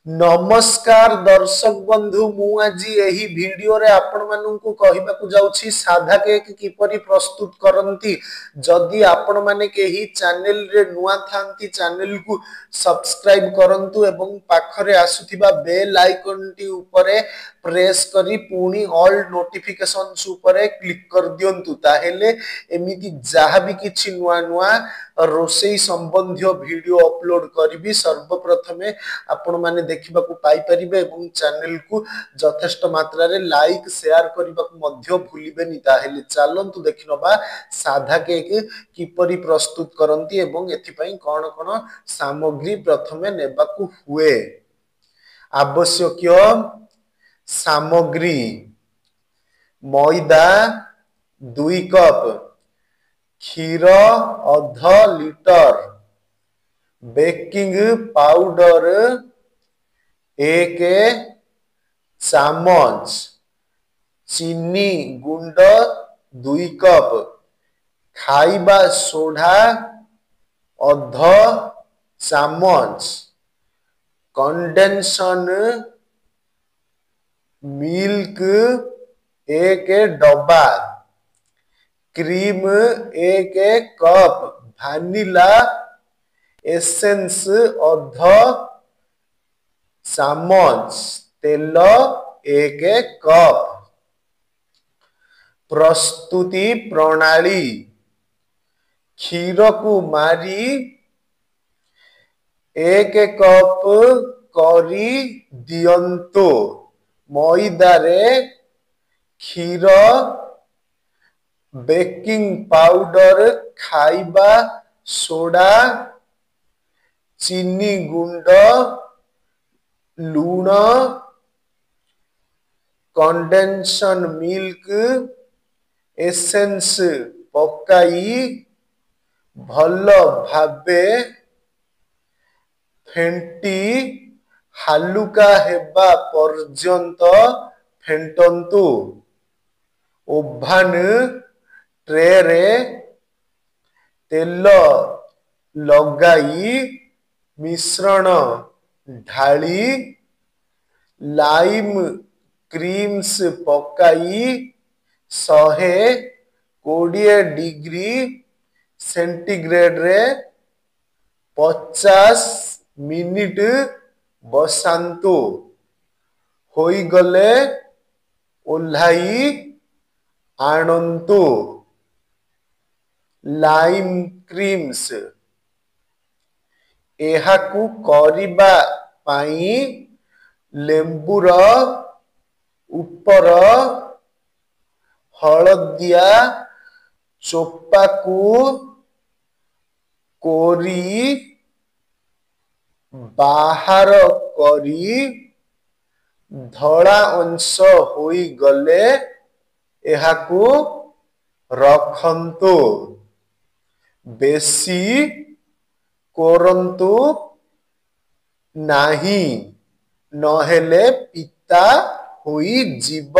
नमस्कार दर्शक बंधु मु आज यही वीडियो रे आपण मानू कहवाकू जाउछि साधा केक किपरि प्रस्तुत करंती। जदि आपण माने केही चैनल रे नुआ थांती चैनल को सब्सक्राइब करंतु एवं पाखरे आसुथिबा बेल आइकन टी उपरे प्रेस करी पुणी ऑल नोटिफिकेशंस उपरे क्लिक कर दियंतु ताहेले एमिति जहा भी किछि नुआ नुआ रोसेई संबंधी वीडियो अपलोड करिवि सर्वप्रथमे आपण माने देखिबा को पाई परिबे एवं चैनल को यथेष्ट मात्रा रे लाइक शेयर करबा को मध्य भूलिबेनी। ताहेले चलंतु देखिनबा साधा केक किपरि प्रस्तुत करंती एवं एथि पई कोन कोन सामग्री प्रथमे नेबा को हुए। आवश्यक सामग्री मैदा 2 कप, क्षीर अध लिटर, बेकिंग पाउडर 1 चामच, चीनी गुंड 2 कप, खाइबा सोडा अध चामच, कंडेंसन मिल्क 1 डब्बा, क्रीम 1 कप, वैनिला एसेंस अध चामच, तेल 1 कप। प्रस्तुति प्रणाली क्षीर को मारी 1 कप करी दियंतो, मैदा रे क्षीर बेकिंग पाउडर खाइबा सोडा चीनी गुंड लूण कंडेंसन मिल्क एसेंस पकाई भल भाबे फेंटी हालुका हेबा पर्यंत फेंटंतु। ओभान ट्रे रे तेल लगाई मिश्रण ढाली लाइम क्रीम्स पकाई 120 डिग्री सेंटीग्रेड रे 50 मिनिट बसांतु। होई गले ओल्हाई आणंतु। लाइम क्रीम्स एहाकू करिबा पाई लेंबुर उपर हलदिया चोपा को कोरी बाहर करी धड़ा अंश होई गले एहाकू रखंतु। बेसी कोरंतु नाही नहेले पिता होई जीव।